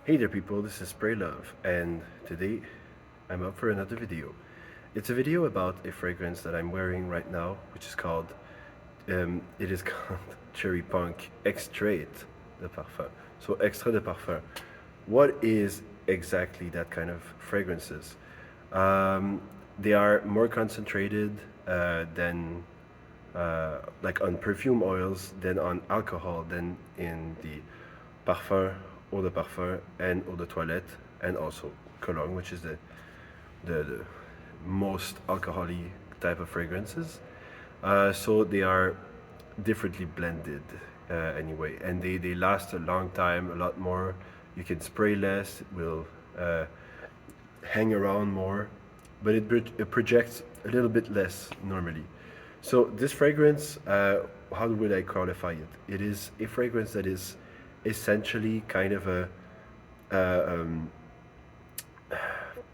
Hey there people, this is Spray Love, and today I'm up for another video. It's a video about a fragrance that I'm wearing right now, which is called, it is called Cherry Punk Extrait de Parfum. So Extrait de Parfum. What is exactly that kind of fragrances? Um, they are more concentrated than like on perfume oils than on alcohol than in the parfum, eau de parfum, and eau de toilette, and also cologne, which is the most alcoholic type of fragrances. So they are differently blended anyway, and they last a long time, a lot more. You can spray less, it will uh, hang around more, but it projects a little bit less normally. So this fragrance, how would I qualify it? It is a fragrance that is essentially kind of uh, um,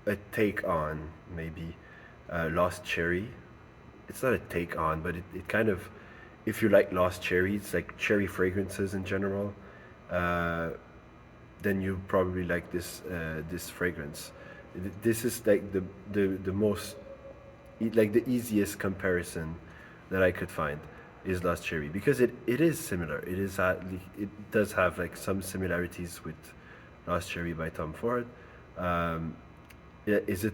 a take on maybe Lost Cherry. It's not a take on, but it kind of, if you like Lost Cherry, it's like cherry fragrances in general. Uh, then you probably like this fragrance. This is like the most like the easiest comparison that I could find is Lost Cherry because it is similar. It does have like some similarities with Lost Cherry by Tom Ford. Um, yeah, is it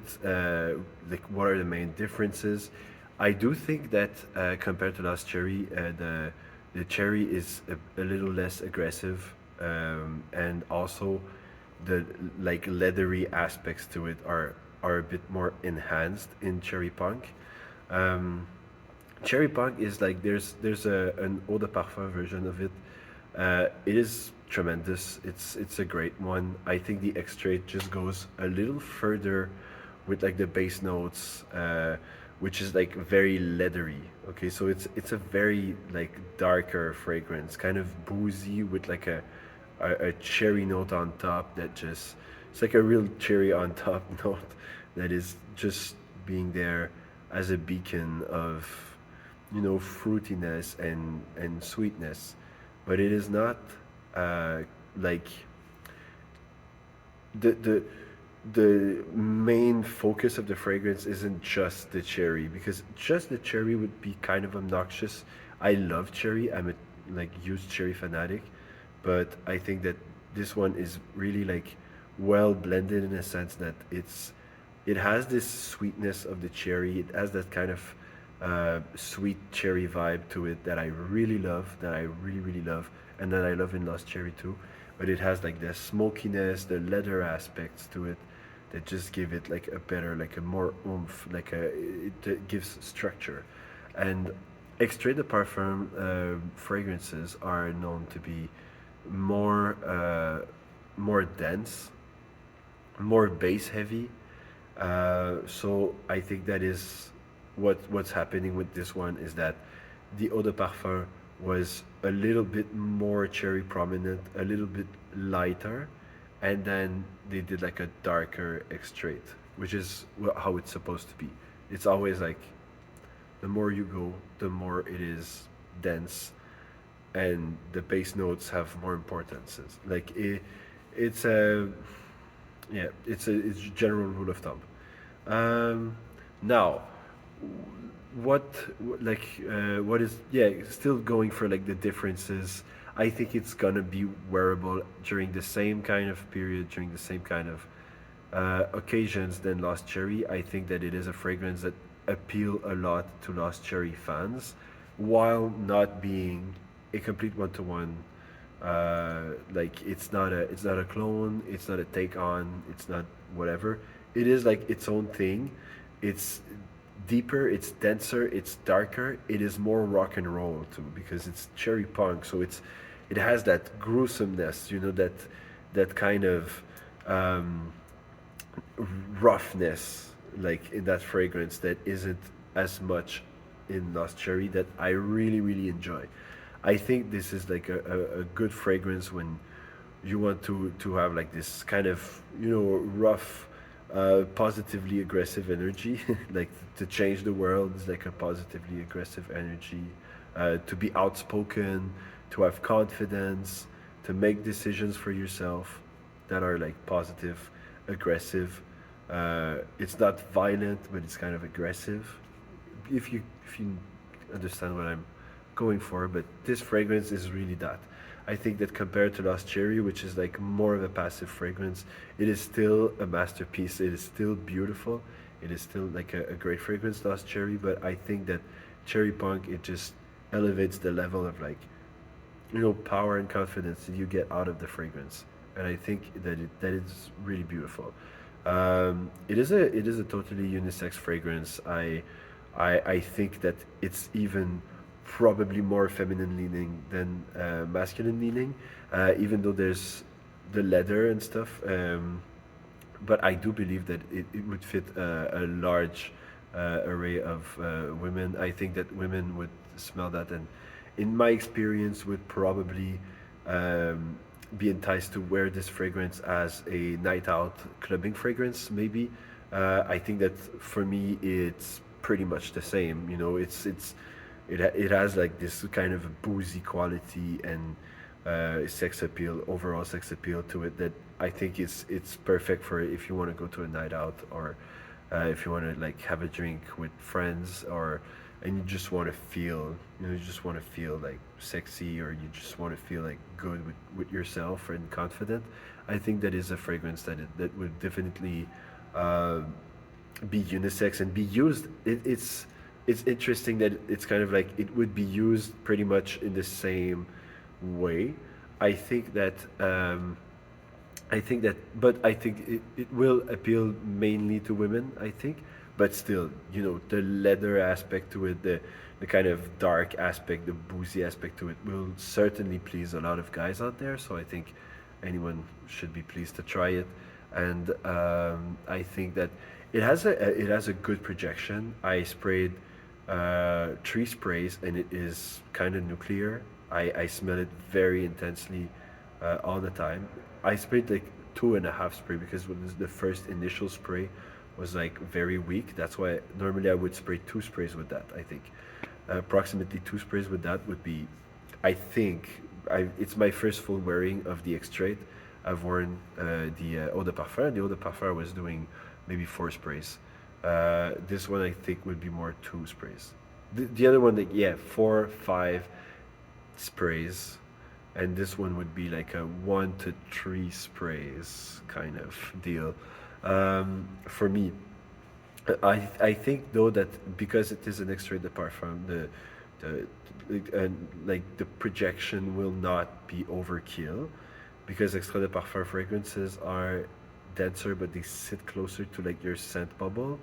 like what are the main differences? I do think that compared to Lost Cherry, the cherry is a little less aggressive, and also the like leathery aspects to it are a bit more enhanced in Cherry Punk. Um, Cherry Punk is like there's an eau de parfum version of it. It is tremendous. It's a great one. I think the Extrait just goes a little further with like the bass notes, which is like very leathery. Okay, so it's a very like darker fragrance, kind of boozy with like a cherry note on top that just it's like a real cherry on top note that is just being there as a beacon of fruitiness and sweetness, but it is not uh, like the the main focus of the fragrance isn't just the cherry because just the cherry would be kind of obnoxious. I love cherry. I'm a like huge cherry fanatic, but I think that this one is really like well blended in a sense that it has this sweetness of the cherry. It has that kind of sweet cherry vibe to it that I really love, that I really love, and that I love in Lost Cherry too. But it has like the smokiness, the leather aspects to it that just give it like a better, like a more oomph, like it gives structure. And Extrait de Parfum fragrances are known to be more dense, more bass heavy. So I think that is what's happening with this one is that the eau de parfum was a little bit more cherry prominent, a little bit lighter, and then they did like a darker extrait, which is how it's supposed to be. It's always like the more you go, the more it is dense, and the bass notes have more importances. Like it's a yeah, it's a general rule of thumb. Um, Now, what what is still going for like the differences. I think it's gonna be wearable during the same kind of period, during the same kind of occasions than Lost Cherry. I think that it is a fragrance that appeal a lot to Lost Cherry fans, while not being a complete one-to-one. Like it's not a clone, it's not a take on, it's not whatever. It is like its own thing. It's deeper, it's denser, it's darker. It is more rock and roll too because it's cherry punk. So it has that gruesomeness, that kind of um, roughness, like in that fragrance that isn't as much in Lost Cherry that I really enjoy. I think this is like a good fragrance when you want to have like this kind of rough, positively aggressive energy, like to change the world is like a positively aggressive energy, to be outspoken, to have confidence, to make decisions for yourself. that are like positive, aggressive. It's not violent, but it's kind of aggressive. If you understand what I'm going for, but this fragrance is really that. I think that compared to Lost Cherry, which is like more of a passive fragrance, it is still a masterpiece. It is still beautiful. It is still like a great fragrance, Lost Cherry. But I think that Cherry Punk, it just elevates the level of like, power and confidence that you get out of the fragrance, and I think that it's really beautiful. It is a totally unisex fragrance. I think that it's even probably more feminine leaning than masculine leaning, even though there's the leather and stuff. But I do believe that it would fit a large array of women. I think that women would smell that, and in my experience, would probably um, be enticed to wear this fragrance as a night out clubbing fragrance, maybe. I think that for me, it's pretty much the same. It has like this kind of boozy quality and sex appeal, overall sex appeal to it, that I think it's perfect for if you want to go to a night out, or if you want to like have a drink with friends, or and you just want to feel like sexy, or you just want to feel like good with yourself and confident. I think that is a fragrance that would definitely uh, be unisex and be used. It's interesting that it's kind of like it would be used pretty much in the same way. I think that but I think it will appeal mainly to women, I think. But still, the leather aspect to it, the kind of dark aspect, the boozy aspect to it will certainly please a lot of guys out there. So I think anyone should be pleased to try it. And I think that it has a good projection. I sprayed 3 sprays, and it is kind of nuclear. I smell it very intensely all the time. I sprayed like 2.5 spray, because when the first initial spray was like very weak. That's why normally I would spray 2 sprays with that. I think approximately 2 sprays with that would be. I think it's my first full wearing of the Extrait. I've worn the Eau de Parfum. The Eau de Parfum was doing maybe 4 sprays. This one I think would be more 2 sprays. The other one, like, yeah, 4, 5 sprays, and this one would be like a 1 to 3 sprays kind of deal. For me, I think though that because it is an extrait de parfum, the and like the projection will not be overkill, because extrait de parfum fragrances are denser, but they sit closer to like your scent bubble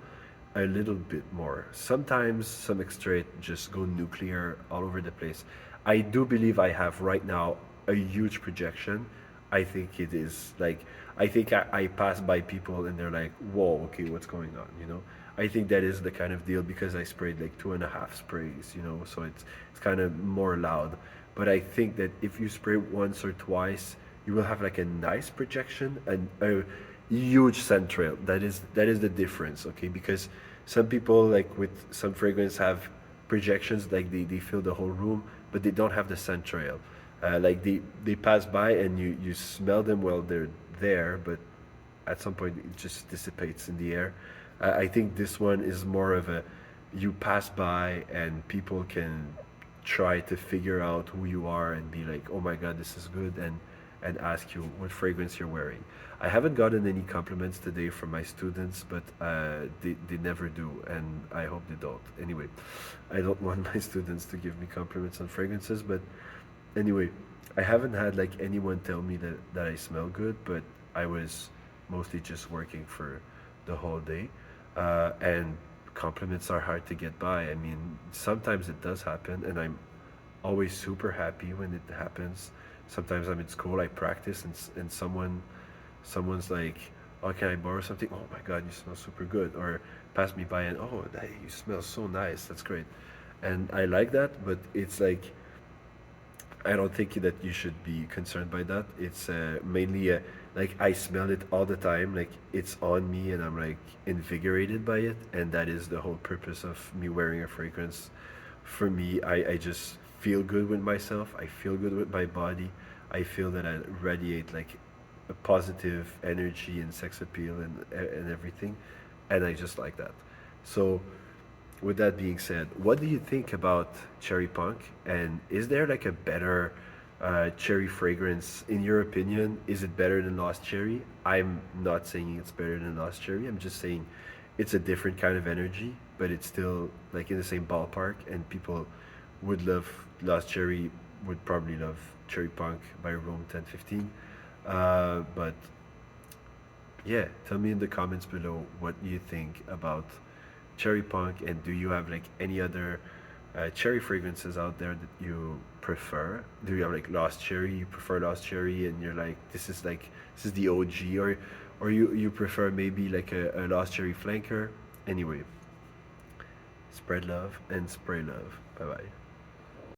a little bit more. Sometimes some extrait just go nuclear all over the place. I do believe I have right now a huge projection. I think it is like, I think I pass by people and they're like, whoa, okay, what's going on? I think that is the kind of deal, because I sprayed like 2.5 sprays, so it's kind of more loud. But I think that if you spray once or twice, you will have like a nice projection and a huge scent trail. That is the difference, okay? Because some people, like with some fragrance, have projections like they fill the whole room, but they don't have the scent trail. Like they pass by and you smell them while they're there, but at some point it just dissipates in the air. I think this one is more of a, you pass by and people can try to figure out who you are and be like, oh my god, this is good, and ask you what fragrance you're wearing. I haven't gotten any compliments today from my students, but they never do, and I hope they don't. Anyway, I don't want my students to give me compliments on fragrances, but anyway, I haven't had like anyone tell me that I smell good, but I was mostly just working for the whole day. And compliments are hard to get by. I mean, sometimes it does happen, and I'm always super happy when it happens. Sometimes I'm in school, I practice, and someone's like, "Oh, can I borrow something?" "Oh my God, you smell super good!" Or pass me by and, "Oh, hey, you smell so nice. That's great." And I like that, but it's like, I don't think that you should be concerned by that. It's mainly like I smell it all the time, like it's on me, and I'm like invigorated by it, and that is the whole purpose of me wearing a fragrance. For me, I just feel good with myself. I feel good with my body. I feel that I radiate like a positive energy and sex appeal and everything, and I just like that. So with that being said, what do you think about cherry punk? And is there like a better cherry fragrance in your opinion? Is it better than Lost Cherry? I'm not saying it's better than Lost Cherry. I'm just saying it's a different kind of energy, but it's still like in the same ballpark. And people would love Lost Cherry, would probably love Cherry Punk by Rome 1015. But yeah, tell me in the comments below what you think about cherry punk, and do you have like any other cherry fragrances out there that you prefer? Do you have like Lost Cherry? You prefer Lost Cherry, and you're like, this is the OG, or you prefer maybe like a Lost Cherry flanker? Anyway, spread love and spray love. Bye bye.